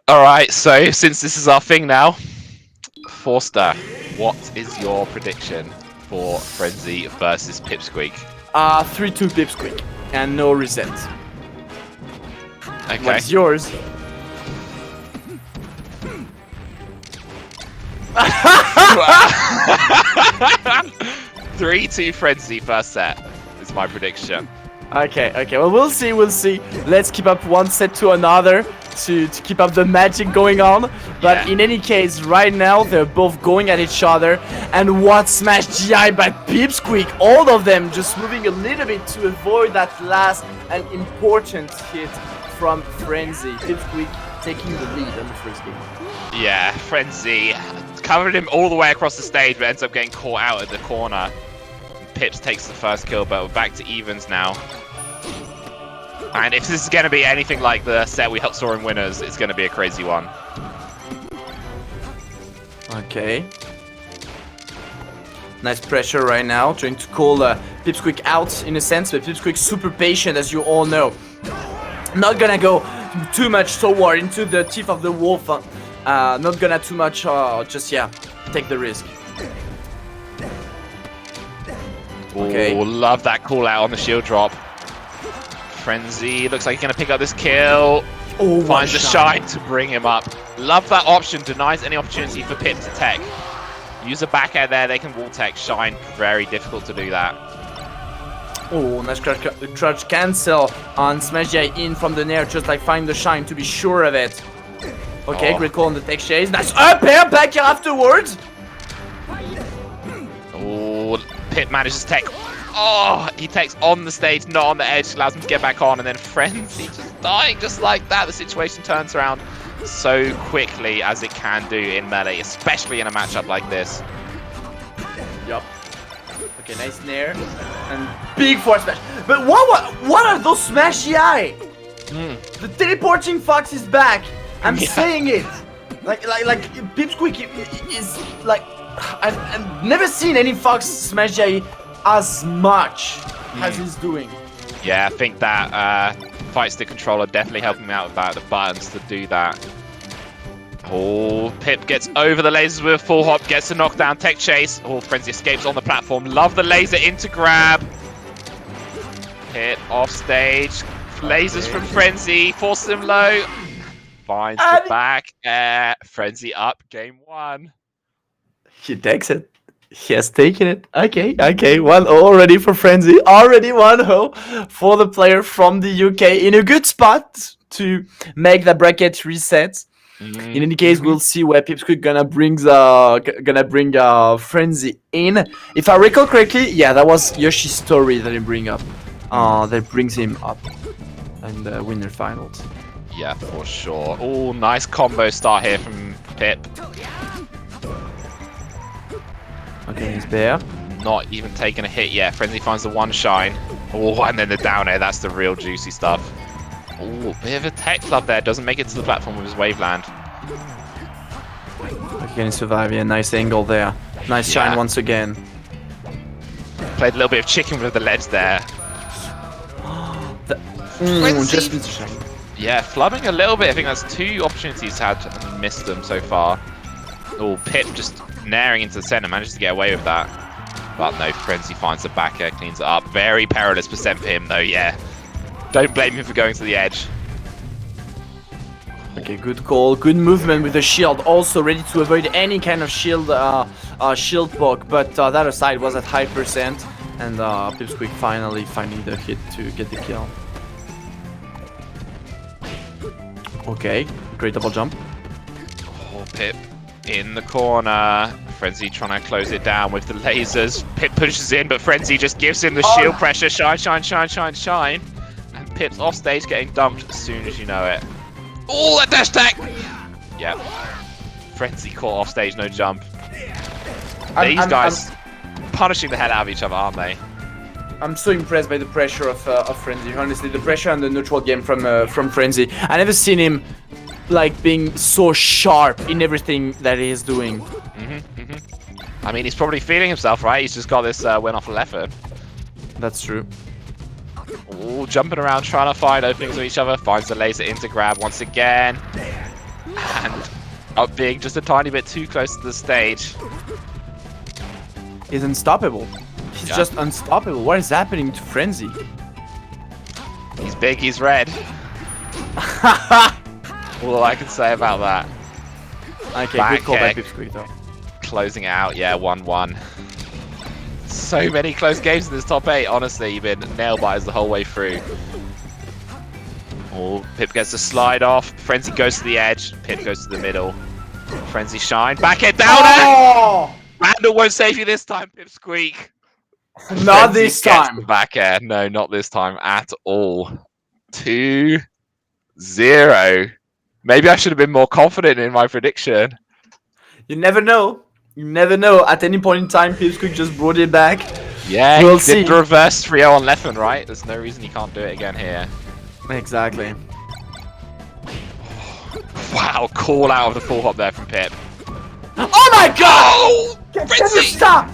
Alright, so since this is our thing now, Forster, what is your prediction for Frenzy versus Pipsqueak? 3-2 Pipsqueak, and no reset. Okay. What's yours? 3-2 Frenzy first set is my prediction. Okay, well, we'll see. Let's keep up one set to another to keep up the magic going on. But Yeah. in any case, right now, they're both going at each other. And what smash GI by Pipsqueak, all of them just moving a little bit to avoid that last and important hit from Frenzy. Pipsqueak taking the lead on the first game. Yeah, Frenzy covered him all the way across the stage, but ends up getting caught out at the corner. Pips takes the first kill, but we're back to evens now. And if this is going to be anything like the set we saw in winners, it's going to be a crazy one. Okay. Nice pressure right now, trying to call Pipsqueak out in a sense, but Pipsqueak's super patient, as you all know. Not gonna go too much toward into the teeth of the wolf. Not gonna too much, just take the risk. Okay. Ooh, love that call out on the shield drop. Frenzy looks like he's going to pick up this kill. Oh, Finds a shine to bring him up. Love that option. Denies any opportunity for Pip to tech. Use a back air there. They can wall tech. Shine. Very difficult to do that. Oh, nice crouch cancel on Smash GI in from the nair. Just like find the shine to be sure of it. Okay, great call on the tech chase. Nice up air back here afterwards. Oh, Pip manages to tech. Oh, he takes on the stage, not on the edge, allows him to get back on, and then Frenzy just dying just like that. The situation turns around so quickly as it can do in Melee, especially in a matchup like this. Yup. Okay, nice nair. And big force smash. But what are those Smash GI? The teleporting fox is back. I'm saying it. Like Pipsqueak is like, I've never seen any fox Smash GI as much as he's doing. Yeah, I think that fight stick controller definitely helping him out with that, the buttons to do that. Oh, Pip gets over the lasers with a full hop, gets a knockdown, tech chase. Oh, Frenzy escapes on the platform. Love the laser into grab. Pip off stage. Lasers from Frenzy, forces him low. Finds the back air. Frenzy up, game one. He takes it. He has taken it. Okay. 1-0 already for Frenzy. Already 1-0 for the player from the UK in a good spot to make the bracket reset. In any case, we'll see where Pipsqueak gonna bring Frenzy in. If I recall correctly, yeah, that was Yoshi's story that he bring up. That brings him up in the winner finals. Yeah, for sure. Oh, nice combo start here from Pip. Okay, he's there. Not even taking a hit yet. Frenzy finds the one shine. Oh, and then the down air. That's the real juicy stuff. Oh, bit of a tech club there. Doesn't make it to the platform with his waveland. Okay, he survive. Yeah, nice angle there. Nice shine once again. Played a little bit of chicken with the ledge there. Just missed shine. Yeah, flubbing a little bit. I think that's 2 opportunities he's had and missed them so far. Oh, Pip just naring into the center, manages to get away with that. But no, Frenzy finds the back air, cleans it up. Very perilous percent for him though, yeah. Don't blame him for going to the edge. Okay, good call, good movement with the shield, also ready to avoid any kind of shield poke, but that other side was at high percent, and Pipsqueak finally finding the hit to get the kill. Okay, great double jump. Oh, Pip in the corner. Frenzy trying to close it down with the lasers. Pip pushes in, but Frenzy just gives him the shield pressure. Shine. And Pip's off stage getting dumped as soon as you know it. Oh, that dash attack! Yep. Frenzy caught off stage, no jump. These guys punishing the hell out of each other, aren't they? I'm so impressed by the pressure of Frenzy. Honestly, the pressure and the neutral game from Frenzy. I never seen him like being so sharp in everything that he is doing. I mean, he's probably feeling himself, right? He's just got this win off of left foot. That's true. Oh, jumping around, trying to find openings with each other. Finds the laser into grab once again. And up being just a tiny bit too close to the stage. He's unstoppable. He's just unstoppable. What is happening to Frenzy? He's big, he's red. All I can say about that. Okay, Back good call by kick. Pipsqueak though. Closing it out, yeah, 1-1. So many close games in this top 8, honestly. You've been nail-biters the whole way through. Oh, Pip gets the slide off. Frenzy goes to the edge. Pip goes to the middle. Frenzy shine. Back it down! Oh! Randall won't save you this time, Pipsqueak. Not Frenzy this gets time. the back air. No, not this time at all. 2-0. Maybe I should have been more confident in my prediction. You never know. You never know. At any point in time, Pipsqueak just brought it back. Yeah, We'll he see. did the reverse 3-0 on Leffen, right? There's no reason he can't do it again here. Exactly. Wow, call out of the full hop there from Pip. Oh my god! Oh! Can you Frenzy! stop?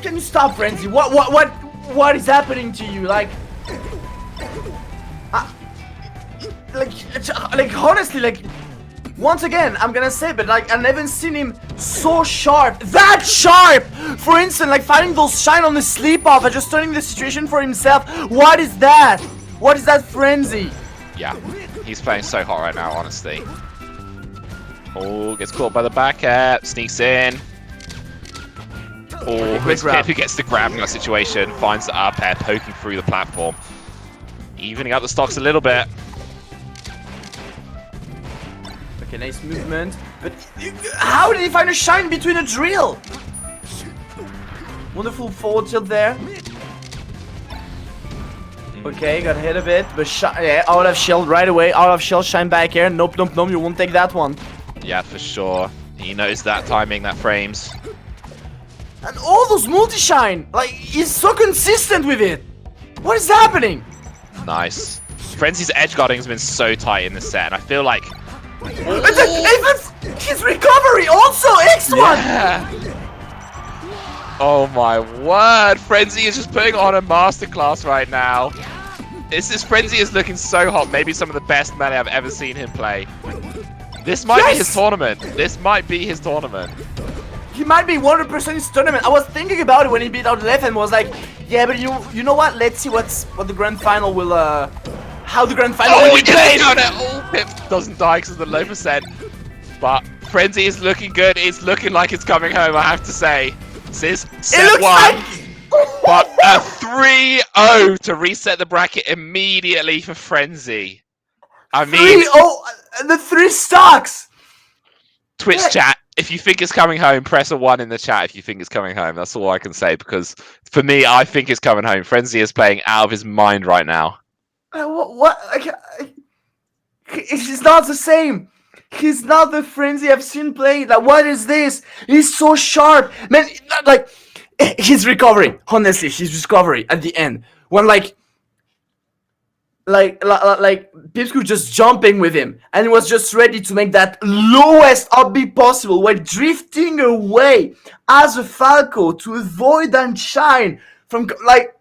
Can you stop, Frenzy? What is happening to you? Like honestly, like, once again, I'm gonna say, but like, I've never seen him so sharp, that sharp! For instance, like, finding those shine on the sleep off and just turning the situation for himself. What is that? What is that Frenzy? Yeah, he's playing so hot right now, honestly. Oh, gets caught by the back air, sneaks in. Oh, quick it's grab. Pip who gets the grab in that situation, finds the up air, poking through the platform. Evening out the stocks a little bit. Okay, nice movement. But how did he find a shine between a drill? Wonderful forward tilt there. Okay, got hit a bit, but yeah, out of shield right away. Out of shield, shine back here. Nope, nope, nope. You won't take that one. Yeah, for sure. He knows that timing, that frames. And all those multi-shine, like, he's so consistent with it. What is happening? Nice. Frenzy's edge guarding has been so tight in this set, and I feel like... Even his recovery also X1. Yeah. Oh my word! Frenzy is just putting on a masterclass right now. Frenzy is looking so hot. Maybe some of the best melee I've ever seen him play. This might be his tournament. This might be his tournament. He might be 100% his tournament. I was thinking about it when he beat out Left and was like, yeah, but you know what? Let's see what the grand final will how the grand final will be played. Oh, Pip doesn't die because of the low percent. But Frenzy is looking good. It's looking like it's coming home, I have to say. This is set 1. But a 3-0 to reset the bracket immediately for Frenzy. I mean... 3-0, the 3 stocks! Twitch chat, if you think it's coming home, press a 1 in the chat if you think it's coming home. That's all I can say, because for me, I think it's coming home. Frenzy is playing out of his mind right now. What? He's not the same. He's not the Frenzy I've seen play. Like, what is this? He's so sharp. Man, like, he's recovering. Honestly, he's recovering at the end. When, like Pipsqueak just jumping with him, and he was just ready to make that lowest upbeat possible while drifting away as a Falco to avoid that shine from, like,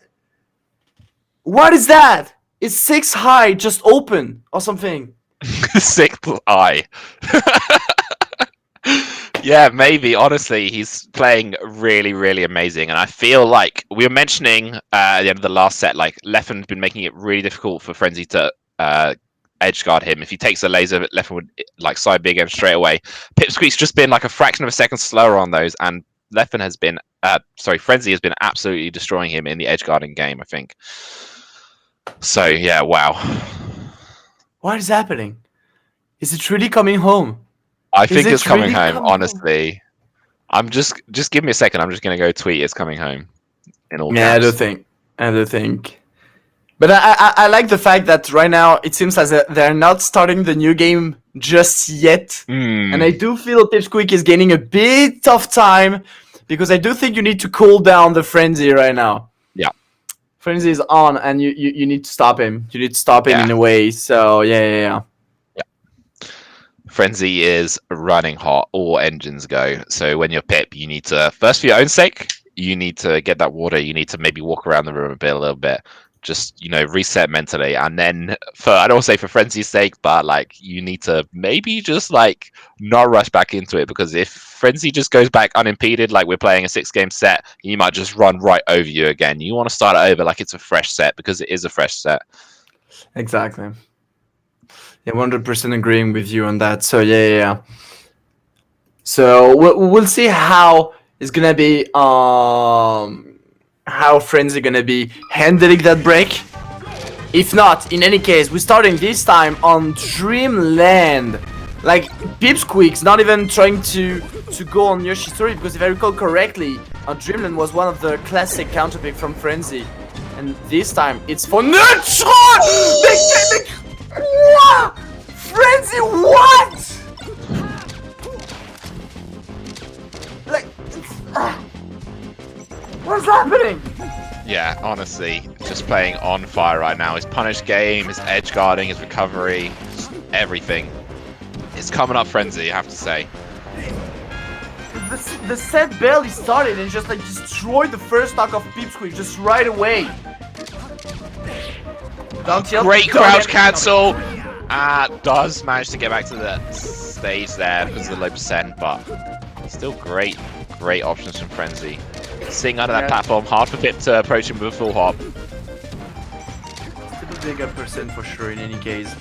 what is that? Is 6 high just open or something? 6th eye. Yeah, maybe. Honestly, he's playing really, really amazing. And I feel like we were mentioning at the end of the last set, like, Leffen's been making it really difficult for Frenzy to edge guard him. If he takes a laser, Leffen would like side big him straight away. Pipsqueak's just been like a fraction of a second slower on those, and Leffen has been, Frenzy has been absolutely destroying him in the edge guarding game, I think. So, yeah, wow. What is happening? Is it really coming home? I think it's coming home, honestly. I'm just give me a second. I'm just gonna go tweet it's coming home. In all yeah, caps. I do think. But I like the fact that right now it seems as they're not starting the new game just yet. And I do feel Pipsqueak is gaining a bit of time, because I do think you need to cool down the Frenzy right now. Yeah. Frenzy is on, and you need to stop him. You need to stop him in a way. So yeah. Frenzy is running hot. All engines go. So when you're Pip, you need to, first for your own sake, you need to get that water. You need to maybe walk around the room a little bit. just, you know, reset mentally. And then I don't want to say for Frenzy's sake, but like you need to maybe just like not rush back into it, because if Frenzy just goes back unimpeded, like we're playing a 6-game set, he might just run right over you again. You want to start it over like it's a fresh set, because it is a fresh set. Exactly. Yeah, 100% agreeing with you on that. So yeah. So we'll see how it's gonna be. How Frenzy gonna be handling that break. If not, in any case, we're starting this time on Dreamland. Like, Pipsqueak's not even trying to go on Yoshi's story, because if I recall correctly, Dreamland was one of the classic counterpick from Frenzy. And this time, it's for Neutron! What? Frenzy, what? Like, what's happening? Yeah, honestly, just playing on fire right now. His punish game, his edge guarding, his recovery, everything. It's coming up Frenzy, I have to say. The set barely started and just like destroyed the first stock of Pipsqueak just right away. Great crouch cancel. Does manage to get back to the stage there because of the low percent, but still great options from Frenzy. Sitting under that platform, hard for Pip to approach him with a full hop. Still a bigger percent for sure in any case.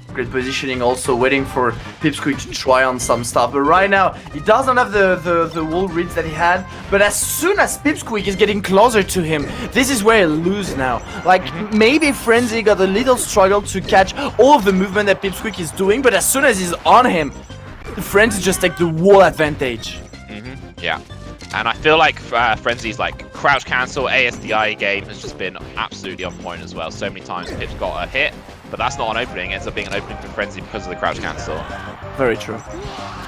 Great positioning, also waiting for Pipsqueak to try on some stuff. But right now, he doesn't have the wall reads that he had. But as soon as Pipsqueak is getting closer to him, this is where he loses now. Like, maybe Frenzy got a little struggle to catch all of the movement that Pipsqueak is doing. But as soon as he's on him, Frenzy just take the wall advantage. Yeah. And I feel like Frenzy's like crouch cancel ASDI game has just been absolutely on point as well. So many times Pip's got a hit, but that's not an opening. It ends up being an opening for Frenzy because of the crouch cancel. Very true.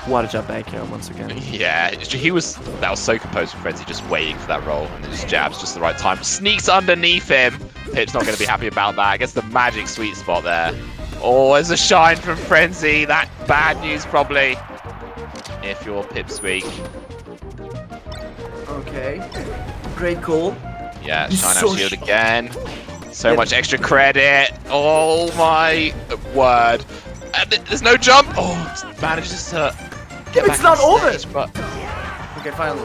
What a jab back here once again. Yeah, that was so composed from Frenzy, just waiting for that roll, and then just jabs just the right time. Sneaks underneath him. Pip's not going to be happy about that. Gets the magic sweet spot there. Oh, there's a shine from Frenzy. That bad news probably if you're Pipsqueak. Okay. Great call. Yeah, shine out shield again. So much extra credit. Oh my word. And there's no jump. Oh, manages to get back it's not on over. stage, but Okay, finally.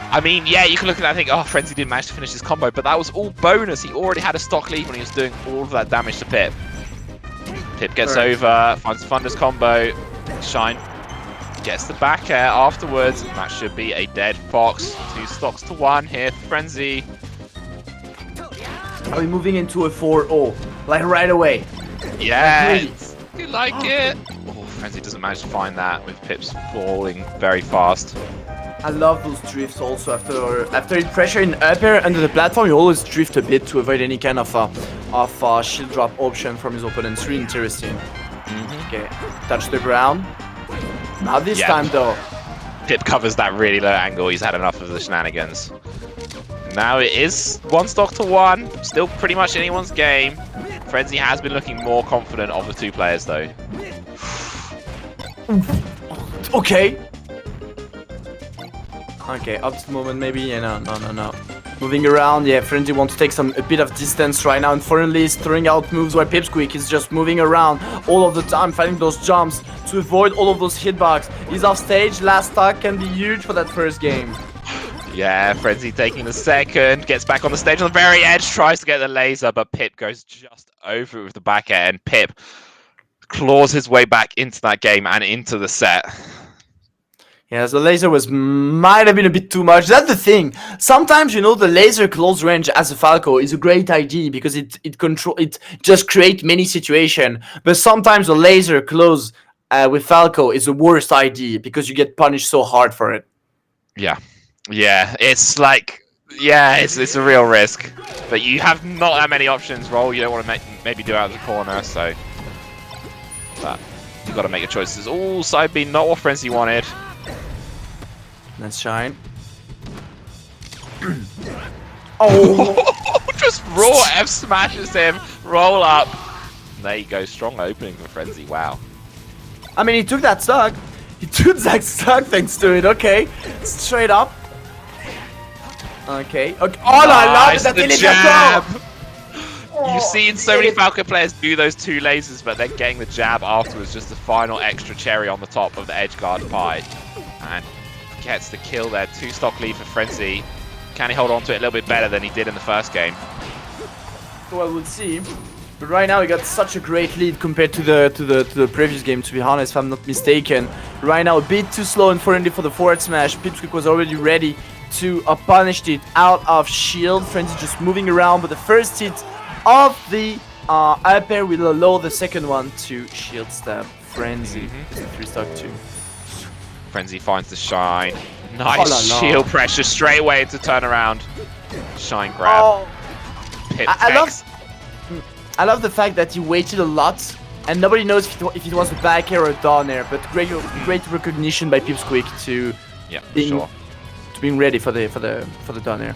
I mean, yeah, you can look at that and think, oh, Frenzy didn't manage to finish his combo, but that was all bonus. He already had a stock lead when he was doing all of that damage to Pip. Pip gets over, finds Thunder's combo, shine. Gets the back air afterwards, and that should be a dead Fox. 2 stocks to 1 here for Frenzy. Are we moving into a 4-0? Like right away? Yes! You like it? Oh, Frenzy doesn't manage to find that with Pips falling very fast. I love those drifts also. After it pressure in up air under the platform, you always drift a bit to avoid any kind of shield drop option from his opponent. It's really interesting. Okay, touch the ground. Not this time though. Pip covers that really low angle. He's had enough of the shenanigans. Now it is 1 stock to 1. Still pretty much anyone's game. Frenzy has been looking more confident of the 2 players though. Okay. Okay, up to the moment maybe. Yeah, no. Moving around, yeah, Frenzy wants to take a bit of distance right now. Unfortunately, he's throwing out moves while Pipsqueak is just moving around all of the time, fighting those jumps to avoid all of those hitbox. He's off stage, last stock can be huge for that first game. Yeah, Frenzy taking the second, gets back on the stage on the very edge, tries to get the laser, but Pip goes just over it with the back air, and Pip claws his way back into that game and into the set. Yeah, the laser might have been a bit too much. That's the thing. Sometimes, you know, the laser close range as a Falco is a great idea because it just creates many situations. But sometimes the laser close with Falco is the worst idea because you get punished so hard for it. Yeah, it's like, it's a real risk. But you have not that many options. Roll, you don't want to maybe do it out of the corner, so. But you've got to make your choices. Oh, side B, not what Frenzy wanted. Let's shine. Oh! Just raw F smashes him. Roll up. There you go. Strong opening for Frenzy. Wow. I mean, he took that stock. He took that stock thanks to it. Okay. Straight up. Okay. Oh, nice, I love it. the jab. You've seen so many Falcon players do those 2 lasers, but then getting the jab afterwards, just the final extra cherry on the top of the edge guard pie. And gets the kill there. 2 stock lead for Frenzy. Can he hold on to it a little bit better than he did in the first game? Well, we'll see. But right now he got such a great lead compared to the previous game, to be honest, if I'm not mistaken. Right now a bit too slow, unfortunately, for the forward smash. Pipsqueak was already ready to punish it out of shield. Frenzy just moving around, but the first hit of the up air will allow the second one to shield stab Frenzy. 3 stock 2. Frenzy finds the shine. Nice shield pressure straight away into turnaround. Shine grab. Pip I love the fact that he waited a lot, and nobody knows if it was a back air or a down air. But great recognition by Pipsqueak to being ready for the down air.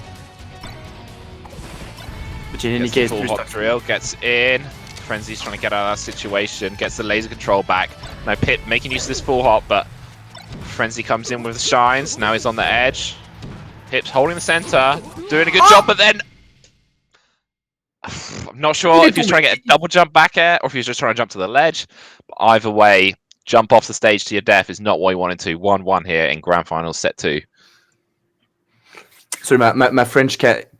But in any case, full hop drill gets in. Frenzy's trying to get out of that situation. Gets the laser control back. Now Pip making use of this full hop, but Frenzy comes in with the shines. Now he's on the edge. Pip's holding the center, doing a good job, but then I'm not sure if he's trying to get a double jump back air or if he's just trying to jump to the ledge. But either way, jump off the stage to your death is not what he wanted to. 1-1 here in Grand Finals set 2. Sorry, my French cat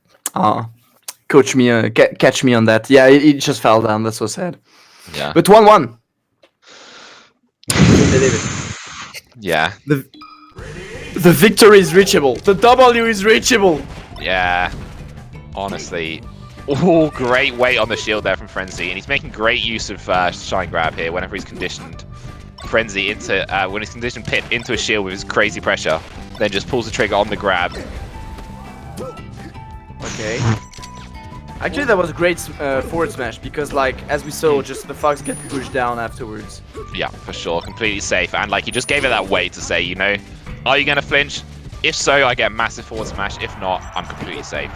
catch me on that. Yeah, it just fell down. That's so sad. Yeah. But 1-1. Yeah. The victory is reachable. The W is reachable. Yeah. Honestly. Oh, great weight on the shield there from Frenzy, and he's making great use of shine grab here whenever he's conditioned Frenzy into when he's conditioned Pip into a shield with his crazy pressure, then just pulls the trigger on the grab. Okay. Actually, that was a great forward smash because, like, as we saw, just the Fox get pushed down afterwards. Yeah, for sure, completely safe, and like he just gave it that weight to say, you know, are you gonna flinch? If so, I get a massive forward smash. If not, I'm completely safe.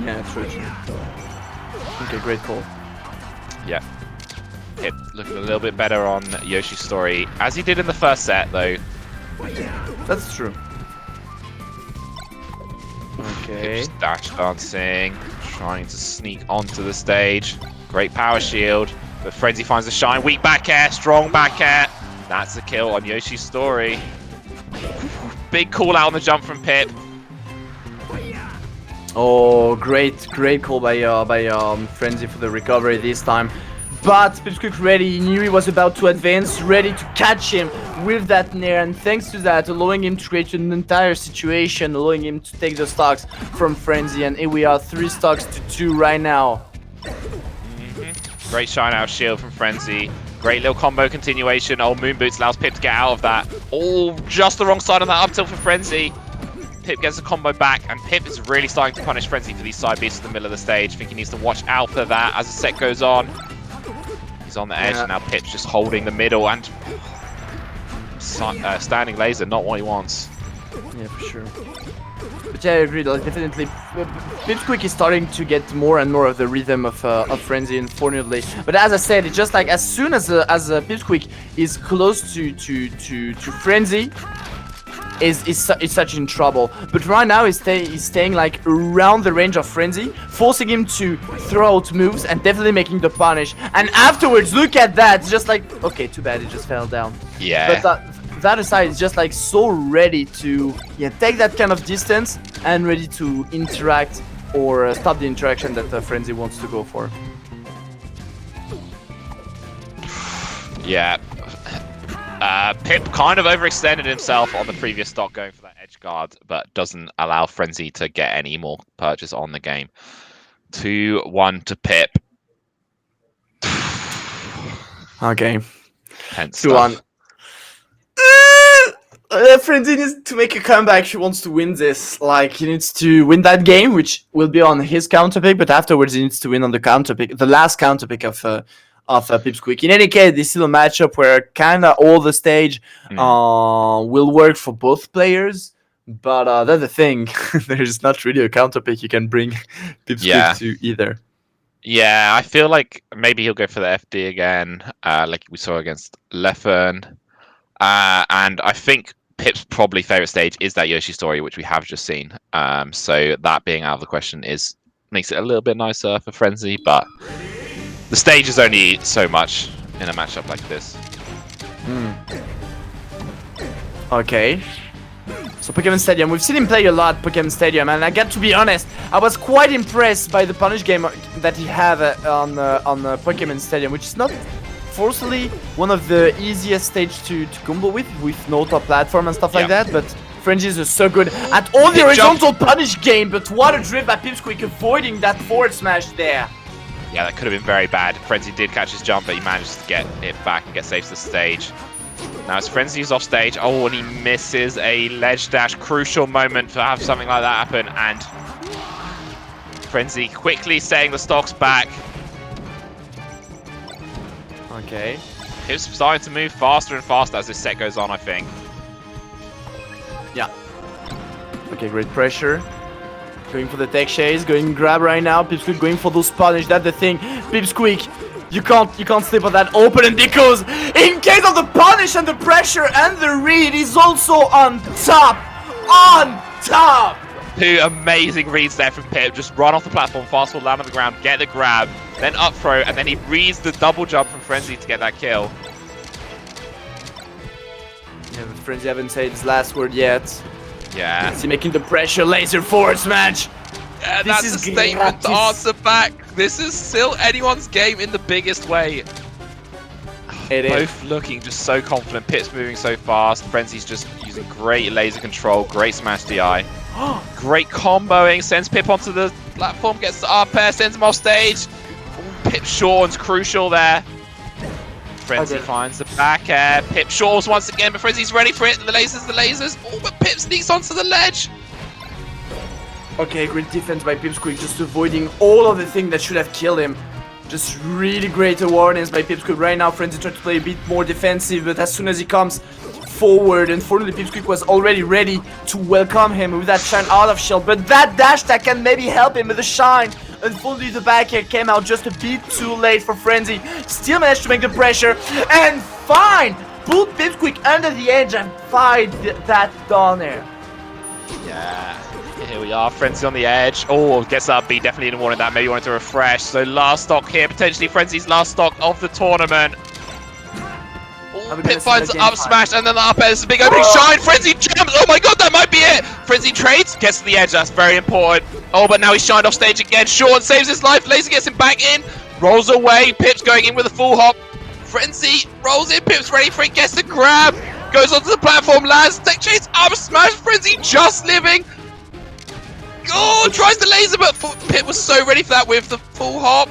Yeah, true. Okay, great call. Yeah. Pip looking a little bit better on Yoshi's story, as he did in the first set, though. That's true. Okay. Pip's dash dancing, trying to sneak onto the stage. Great power shield, but Frenzy finds the shine. Weak back air, strong back air. That's the kill on Yoshi's story. Big call out on the jump from Pip. Oh, great call by Frenzy for the recovery this time. But Pipsqueak ready, he knew he was about to advance, ready to catch him with that nair, and thanks to that, allowing him to create an entire situation, allowing him to take the stocks from Frenzy, and here we are 3 stocks to 2 right now. Great shine out shield from Frenzy. Great little combo continuation. Old Moon Boots allows Pip to get out of that. Oh, just the wrong side of that up tilt for Frenzy. Pip gets the combo back, and Pip is really starting to punish Frenzy for these side beats in the middle of the stage. I think he needs to watch out for that as the set goes on. He's on the edge, and now Pip's just holding the middle, and standing laser, not what he wants. Yeah, for sure. But yeah, I agree, like, definitely. Pipsqueak is starting to get more and more of the rhythm of Frenzy, unfortunately. But as I said, it's just like as soon as Pipsqueak is close to Frenzy, is such in trouble. But right now he's staying like around the range of Frenzy, forcing him to throw out moves and definitely making the punish. And afterwards, look at that, it's just like, okay, too bad, it just fell down. Yeah. But that aside, is just like so ready to take that kind of distance and ready to interact or stop the interaction that Frenzy wants to go for. Yeah. Pip kind of overextended himself on the previous stock going for that edge guard, but doesn't allow Frenzy to get any more purchase on the game. 2-1 to Pip. Okay. Hence 2-1. Frenzy needs to make a comeback. She wants to win this. Like, he needs to win that game, which will be on his counter pick, but afterwards he needs to win on the counter pick, the last counter pick of Pipsqueak. In any case, this is still a matchup where kind of all the stage will work for both players. But that's the thing. There's not really a counter pick you can bring Pipsqueak to either. Yeah, I feel like maybe he'll go for the FD again, like we saw against Leffen. And I think Pip's probably favorite stage is that Yoshi story, which we have just seen. So that being out of the question is makes it a little bit nicer for Frenzy, but the stage is only so much in a matchup like this. Okay. So Pokemon Stadium, we've seen him play a lot Pokemon Stadium, and I got to be honest, I was quite impressed by the punish game that he had on Pokemon Stadium, which is not forcefully one of the easiest stage to combo with no top platform and stuff like that, but Frenzy is so good at all the horizontal punish game, but what a drift by Pipsqueak avoiding that forward smash there. Yeah, that could have been very bad. Frenzy did catch his jump, but he managed to get it back and get safe to the stage. Now as Frenzy's off stage, and he misses a ledge dash. Crucial moment to have something like that happen, and Frenzy quickly setting the stocks back. Okay. It's starting to move faster and faster as this set goes on, I think. Yeah. Okay, great pressure. Going for the tech chase, going grab right now. Pipsqueak going for those punish. That's the thing. Pipsqueak, you can't slip on that opening, because in case of the punish and the pressure and the read, he's also on top. On top. 2 amazing reads there from Pip. Just run off the platform, fast forward, land on the ground, get the grab, then up throw, and then he reads the double jump from Frenzy to get that kill. Yeah, but Frenzy haven't said his last word yet. Yeah. Is he making the pressure laser forward smash? Yeah, that's a statement to answer back. This is still anyone's game in the biggest way. Both looking just so confident. Pip's moving so fast. Frenzy's just using great laser control, great smash DI. Great comboing, sends Pip onto the platform, gets the up air, sends him off stage. Pip Shaw's crucial there. Frenzy finds the back air. Pip Shaw's once again, but Frenzy's ready for it. The lasers. Oh, but Pip sneaks onto the ledge. Okay, great defense by Pipsqueak, just avoiding all of the things that should have killed him. Just really great awareness by Pipsqueak. Right now, Frenzy tried to play a bit more defensive, but as soon as he comes forward, unfortunately, Pipsqueak was already ready to welcome him with that shine out of shield. But that dash that can maybe help him with the shine. Unfortunately, the back air came out just a bit too late for Frenzy. Still managed to make the pressure and put Pipsqueak under the edge and find that down air. Yeah. Here we are, Frenzy on the edge. Oh, gets up B, definitely didn't want that. Maybe wanted to refresh. So last stock here, potentially Frenzy's last stock of the tournament. Oh, Pip finds the up smash and then the up air. This is a big opening shine. Frenzy jumps. Oh my god, that might be it. Frenzy trades, gets to the edge. That's very important. Oh, but now he's shined off stage again. Sean saves his life. Laser gets him back in. Rolls away. Pip's going in with a full hop. Frenzy rolls in. Pip's ready for it. Gets the grab. Goes onto the platform. Lands. Tech chase. Up smash. Frenzy just living. Oh, tries the laser, but Pip was so ready for that with the full hop.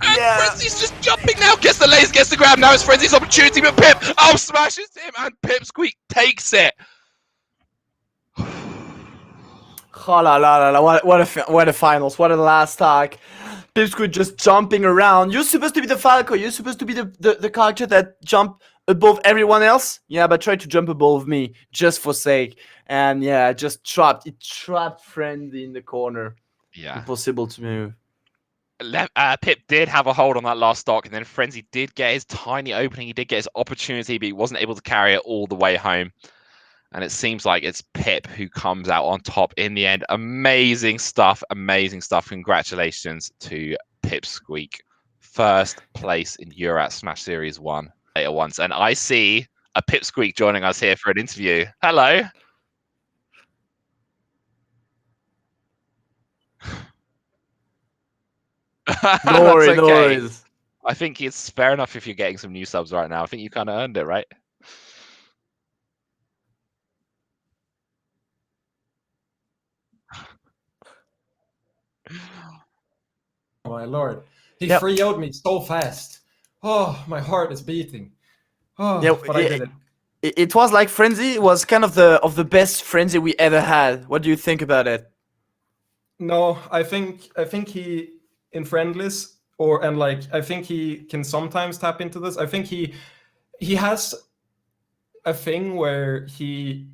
And Frenzy's just jumping now. Gets the laser, gets the grab. Now it's Frenzy's opportunity, but Pip up smashes him, and Pipsqueak takes it. Oh la la la! What a finals! What a last talk! Pipsqueak just jumping around. You're supposed to be the Falco. You're supposed to be the character that jump above everyone else. Yeah, but try to jump above me just for sake. And yeah, just trapped. It trapped Frenzy in the corner. Yeah, impossible to move. Pip did have a hold on that last stock, and then Frenzy did get his tiny opening. He did get his opportunity, but he wasn't able to carry it all the way home. And it seems like it's Pip who comes out on top in the end. Amazing stuff. Amazing stuff. Congratulations to Pipsqueak. First place in EURAT Smash Series 1 later once. And I see a Pipsqueak joining us here for an interview. Hello. No worries, no worries. I think it's fair enough if you're getting some new subs right now. I think you kind of earned it, right? Oh my lord. He 3-0'd me so fast. Oh, my heart is beating. Oh, yeah, but I did it. It was like Frenzy was kind of the best Frenzy we ever had. What do you think about it? No, I think he in friendlies I think he can sometimes tap into this. I think he has a thing where he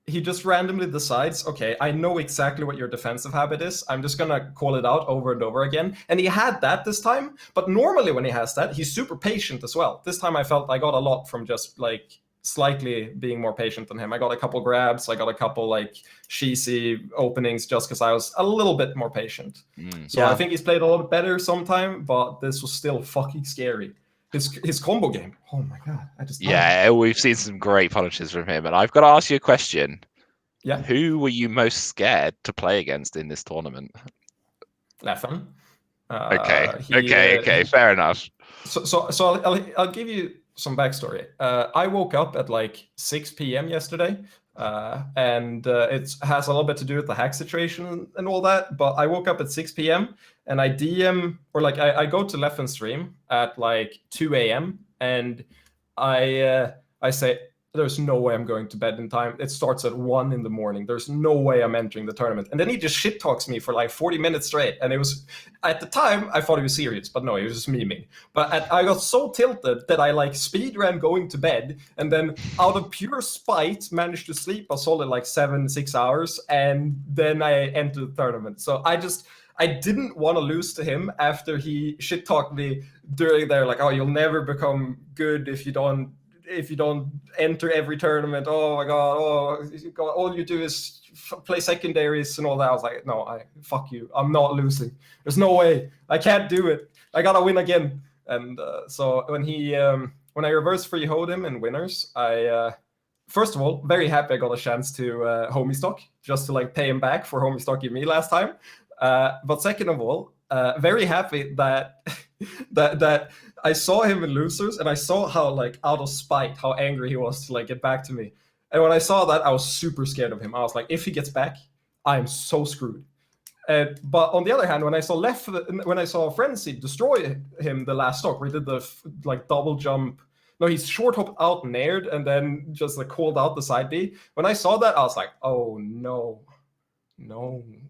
just randomly decides, okay, I know exactly what your defensive habit is. I'm just gonna call it out over and over again. And he had that this time, but normally when he has that, he's super patient as well. This time I felt I got a lot from just like slightly being more patient than him. I got a couple grabs, I got a couple like cheesy openings just because I was a little bit more patient. So I think he's played a lot better sometime, but this was still fucking scary. His combo game, oh my god, I just love it. we've seen some great punishes from him, and I've got to ask you a question. Yeah, Who were you most scared to play against in this tournament? Leffen. Okay, fair enough. So I'll give you some backstory. I woke up at like 6 p.m. yesterday, and it has a little bit to do with the hack situation and all that. But I woke up at 6 p.m. and I DM or like I go to Leffen's stream at like 2 a.m. and I say, there's no way I'm going to bed in time. It starts at 1 in the morning. There's no way I'm entering the tournament. And then he just shit talks me for like 40 minutes straight. And it was, at the time, I thought he was serious, but no, he was just memeing. But I got so tilted that I like speed ran going to bed, and then out of pure spite managed to sleep a solid like 6 hours, and then I entered the tournament. So I didn't want to lose to him after he shit talked me during there, like, oh, you'll never become good if you don't enter every tournament. Oh my god, all you do is play secondaries and all that. I was like, no, fuck you. I'm not losing. There's no way. I can't do it. I gotta win again. And so when I reverse free hold him in winners, I first of all very happy I got a chance to homie stock just to like pay him back for homie stocking me last time. But second of all, very happy that that I saw him in losers, and I saw how like out of spite how angry he was to like get back to me. And when I saw that, I was super scared of him. I was like, if he gets back, I am so screwed. But on the other hand, when I saw Frenzy destroy him the last stock, where he did the like double jump. No, he's short hopped out nared and then just like called out the side B. When I saw that, I was like, oh no.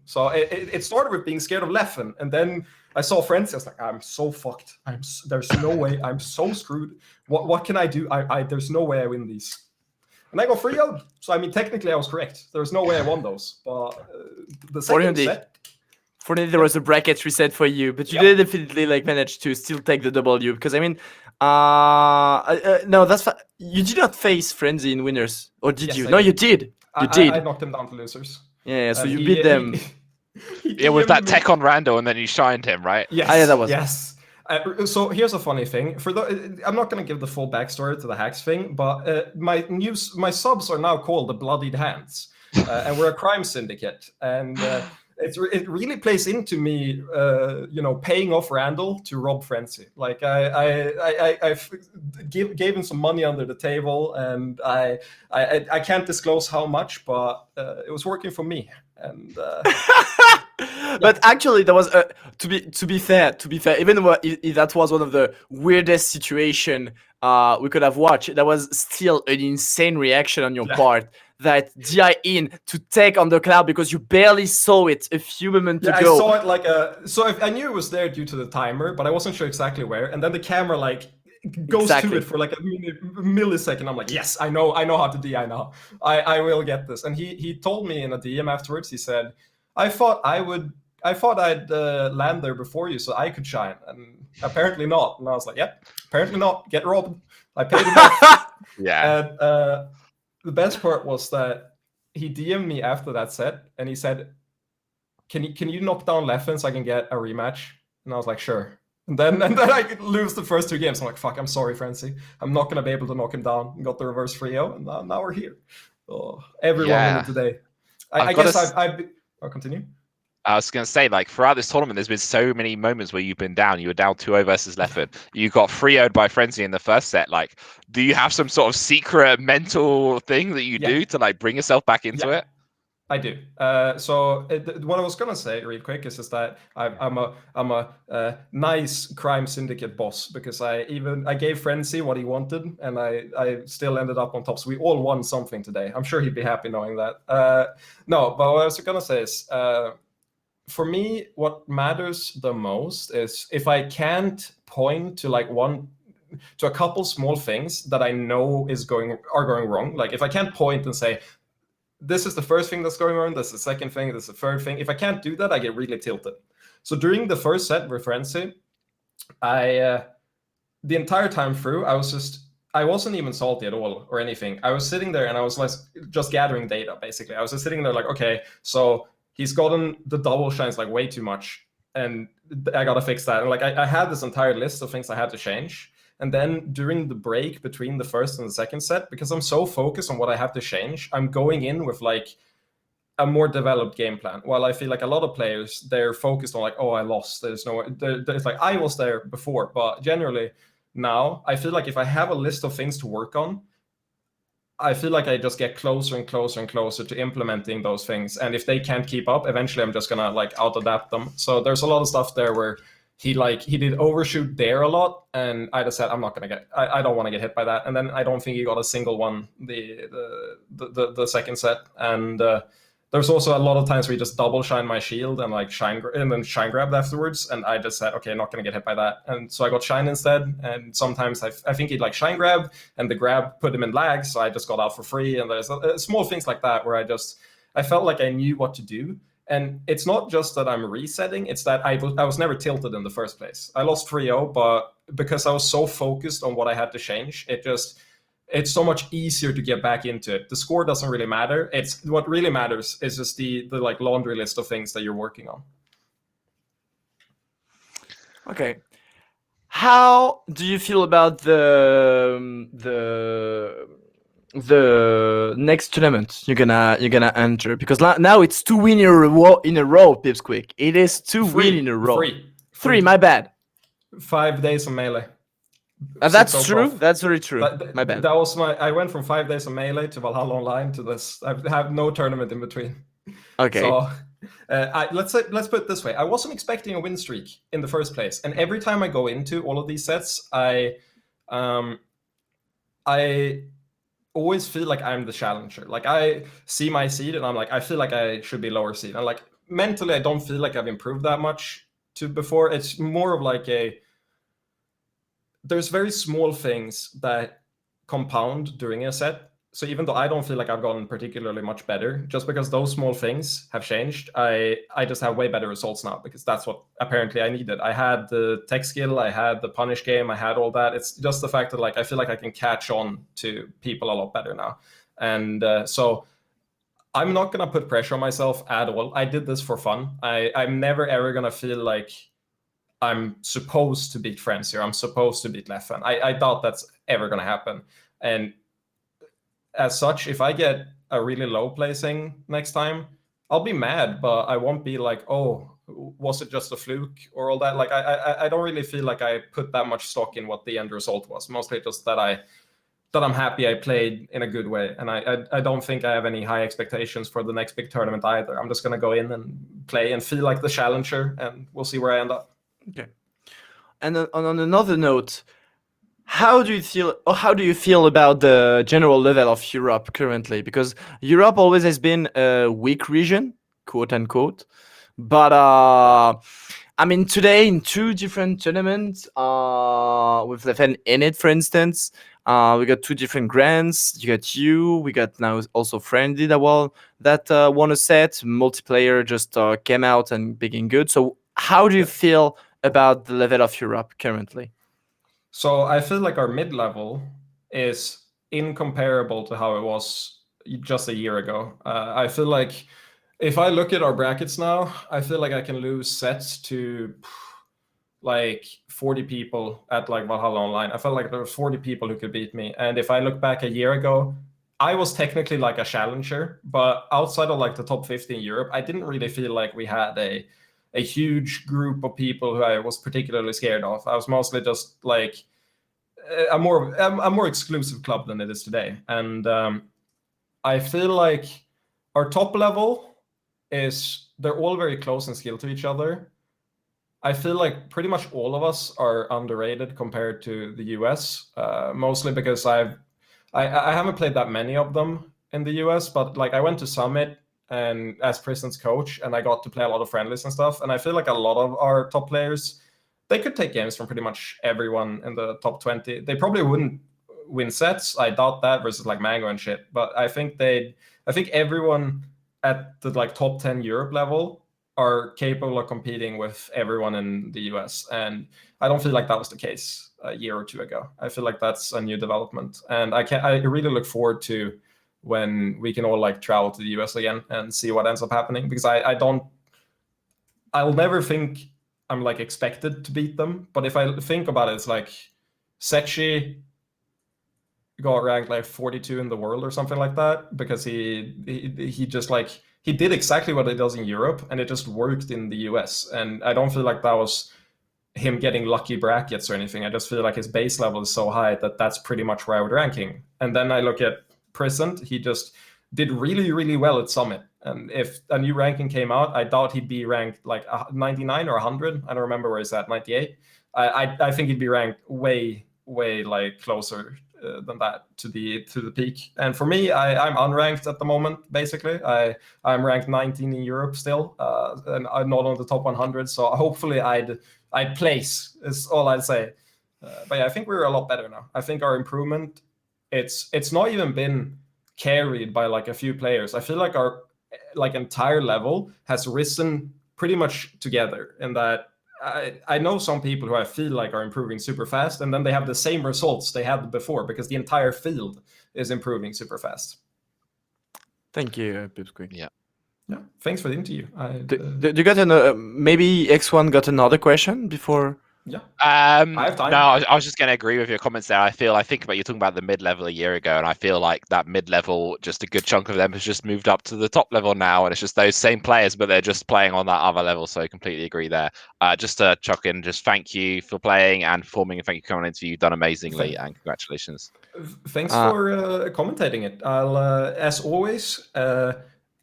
So it started with being scared of Leffen, and then I saw Frenzy. I was like, I'm so fucked. There's no way. I'm so screwed. What can I do? There's no way I win these. And I got 3-0. So I mean, technically I was correct. There's no way I won those. But the second set. Fortunately, there was a bracket reset for you, but you did definitely like manage to still take the W, because I mean, no, that's you did not face Frenzy in winners, or did you? No, you did. You did. I knocked him down to losers. Yeah, so you beat them. With that tech on Rando, and then you shined him, right? Yes. Yeah, that was. Yes. So here's a funny thing. I'm not going to give the full backstory to the hacks thing, but my subs are now called the Bloodied Hands, and we're a crime syndicate, and it really plays into me, paying off Randall to rob Frenzy. Like I gave him some money under the table, and I can't disclose how much, but it was working for me. And but actually, that was to be fair, even if that was one of the weirdest situation we could have watched, that was still an insane reaction on your part. That DI in to take on the cloud because you barely saw it a few moments ago. I saw it like I knew it was there due to the timer, but I wasn't sure exactly where. And then the camera like goes to it for like a millisecond. I'm like, yes, I know how to DI now. I will get this. And he told me in a DM afterwards. He said, I thought I'd land there before you so I could shine, and apparently not. And I was like, yep, apparently not. Get robbed. I paid him off. Yeah. And the best part was that he DM'd me after that set, and he said, "Can you knock down Leffen so I can get a rematch?" And I was like, "Sure." And then I could lose the first 2 games. I'm like, "Fuck, I'm sorry, Frenzy. I'm not gonna be able to knock him down." And got the reverse 3-0, and now we're here. Oh, everyone win it today. I guess I'll continue. I was going to say, like, throughout this tournament, there's been so many moments where you've been down. You were down 2-0 versus Leffen. You got 3-0'd by Frenzy in the first set. Like, do you have some sort of secret mental thing that you do to, like, bring yourself back into it? I do. What I was gonna say real quick is just that I'm a nice crime syndicate boss, because I gave Frenzy what he wanted, and I still ended up on top. So we all won something today. I'm sure he'd be happy knowing that. No, but what I was gonna say is, for me, what matters the most is if I can't point to a couple small things that I know are going wrong. Like if I can't point and say, this is the first thing that's going wrong, this is the second thing, this is the third thing. If I can't do that, I get really tilted. So during the first set with Frenzy, the entire time through, I was just I wasn't even salty at all or anything. I was sitting there and I was like just gathering data basically. I was just sitting there like, okay, so he's gotten the double shines like way too much, and I gotta fix that. And like I had this entire list of things I had to change. And then during the break between the first and the second set, because I'm so focused on what I have to change, I'm going in with like a more developed game plan. While I feel like a lot of players, they're focused on like, oh, I lost. There's no, there's like I was there before, but generally now I feel like if I have a list of things to work on, I feel like I just get closer and closer and closer to implementing those things. And if they can't keep up, eventually I'm just gonna like out adapt them. So there's a lot of stuff there where he did overshoot there a lot, and I just said I'm not gonna get. I don't want to get hit by that. And then I don't think he got a single one the second set. And there's also a lot of times where he just double shine my shield and like and then shine grabbed afterwards, and I just said, okay, I'm not gonna get hit by that. And so I got shine instead. And sometimes I think he'd like shine grab, and the grab put him in lag, so I just got out for free. And there's small things like that where I felt like I knew what to do. And it's not just that I'm resetting, it's that I was never tilted in the first place. I lost 3-0, but because I was so focused on what I had to change, it's so much easier to get back into it. The score doesn't really matter. It's what really matters is just the like laundry list of things that you're working on. Okay. How do you feel about the next tournament you're gonna enter? Because now it's 2 win in a row, Pipsqueak. It is 2 win in a row. Three, my bad. 5 days of Melee. That's true. That's very true. My bad. That was I went from 5 days of Melee to Valhalla Online to this. I have no tournament in between. Okay. So let's put it this way. I wasn't expecting a win streak in the first place, and every time I go into all of these sets, I always feel like I'm the challenger. Like I see my seed and I'm like, I feel like I should be lower seed. And like mentally, I don't feel like I've improved that much to before. It's more of like there's very small things that compound during a set. So even though I don't feel like I've gotten particularly much better, just because those small things have changed, I just have way better results now, because that's what apparently I needed. I had the tech skill, I had the punish game, I had all that. It's just the fact that like I feel like I can catch on to people a lot better now. And so I'm not going to put pressure on myself at all. I did this for fun. I'm never ever going to feel like I'm supposed to beat Friends here. I'm supposed to beat Leffen. I doubt that's ever going to happen. And as such, if I get a really low placing next time, I'll be mad, but I won't be like, oh, was it just a fluke or all that? Like, I don't really feel like I put that much stock in what the end result was. Mostly just that I'm happy I played in a good way. And I don't think I have any high expectations for the next big tournament either. I'm just going to go in and play and feel like the challenger, and we'll see where I end up. Okay. And on another note, how do you feel about the general level of Europe currently? Because Europe always has been a weak region, quote unquote. But I mean, today in 2 different tournaments, with Leffen in it, for instance, we got 2 different grants. You got we got now also Friendly that won a set. Multiplayer just came out and being good. So how do you feel about the level of Europe currently? So I feel like our mid-level is incomparable to how it was just a year ago. I feel like if I look at our brackets now, I feel like I can lose sets to like 40 people at like Valhalla Online. I felt like there were 40 people who could beat me. And if I look back a year ago, I was technically like a challenger, but outside of like the top 50 in Europe, I didn't really feel like we had a huge group of people who I was particularly scared of. I was mostly just like a more exclusive club than it is today. And I feel like our top level they're all very close in skill to each other. I feel like pretty much all of us are underrated compared to the US, mostly because I haven't played that many of them in the US, but like I went to Summit and as Prison's coach, and I got to play a lot of friendlies and stuff. And I feel like a lot of our top players, they could take games from pretty much everyone in the top 20. They probably wouldn't win sets. I doubt that versus like Mango and shit. But I think everyone at the like top 10 Europe level are capable of competing with everyone in the US, and I don't feel like that was the case a year or two ago. I feel like that's a new development, and I really look forward to when we can all like travel to the US again and see what ends up happening, because I'll never think I'm like expected to beat them, but if I think about it, it's like Secchi got ranked like 42 in the world or something like that, because he just like he did exactly what he does in Europe, and it just worked in the US. And I don't feel like that was him getting lucky brackets or anything. I just feel like his base level is so high that that's pretty much where I would rank him. And then I look at Prisant, he just did really, really well at Summit. And if a new ranking came out, I doubt he'd be ranked like 99 or 100. I don't remember where he's at, 98. I think he'd be ranked way like closer than that to the peak. And for me, I'm unranked at the moment. Basically, I'm ranked 19 in Europe still, and I'm not on the top 100. So hopefully, I'd place is all I'd say. But yeah, I think we're a lot better now. I think our improvement, it's not even been carried by like a few players. I feel like our like entire level has risen pretty much together, in that I know some people who I feel like are improving super fast, and then they have the same results they had before because the entire field is improving super fast. Thank you, Pipsqueak. Yeah. Yeah. Thanks for the interview. Do you got maybe X1 got another question before? Yeah. I have time. No, I was just going to agree with your comments there. I think about, you're talking about the mid-level a year ago, and I feel like that mid-level, just a good chunk of them has just moved up to the top level now, and it's just those same players, but they're just playing on that other level. So I completely agree there. Just to chuck in, just thank you for playing and performing, and thank you for coming into. You've done amazingly, and congratulations. Thanks for commentating it. I'll, as always,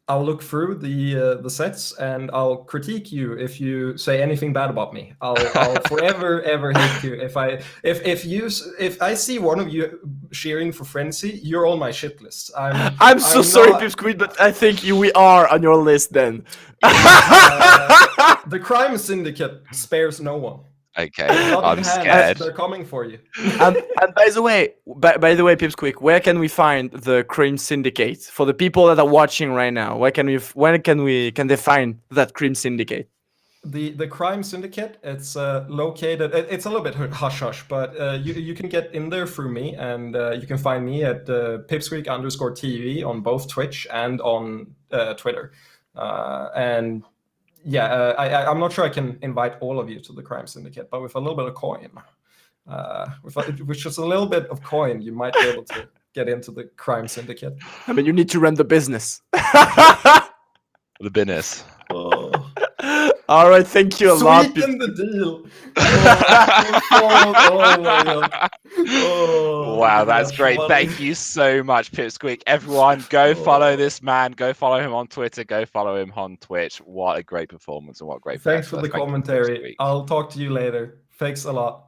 I'll look through the sets, and I'll critique you if you say anything bad about me. I'll forever ever hate you if I see one of you cheering for Frenzy, you're on my shit list. I'm so sorry, Pipsqueak, but I think we are on your list then. The crime syndicate spares no one. Okay, I'm scared. They're coming for you. And by the way, Pipsqueak, where can we find the Cream Syndicate for the people that are watching right now? Where can they find that Cream Syndicate? The crime syndicate, it's located. It's a little bit hush hush, but you can get in there through me, and you can find me at Pipsqueak_TV on both Twitch and on Twitter, and. Yeah, I'm not sure I can invite all of you to the crime syndicate, but with a little bit of coin, with just a little bit of coin, you might be able to get into the crime syndicate. I mean, you need to run the business. The business. Oh. All right, thank you a lot. Sweeten the deal. Oh my god. Oh, wow, that's great. Thank you so much, Pipsqueak. Everyone, go follow this man. Go follow him on Twitter. Go follow him on Twitch. What a great performance, and what great. Thanks for the commentary. I'll talk to you later. Thanks a lot.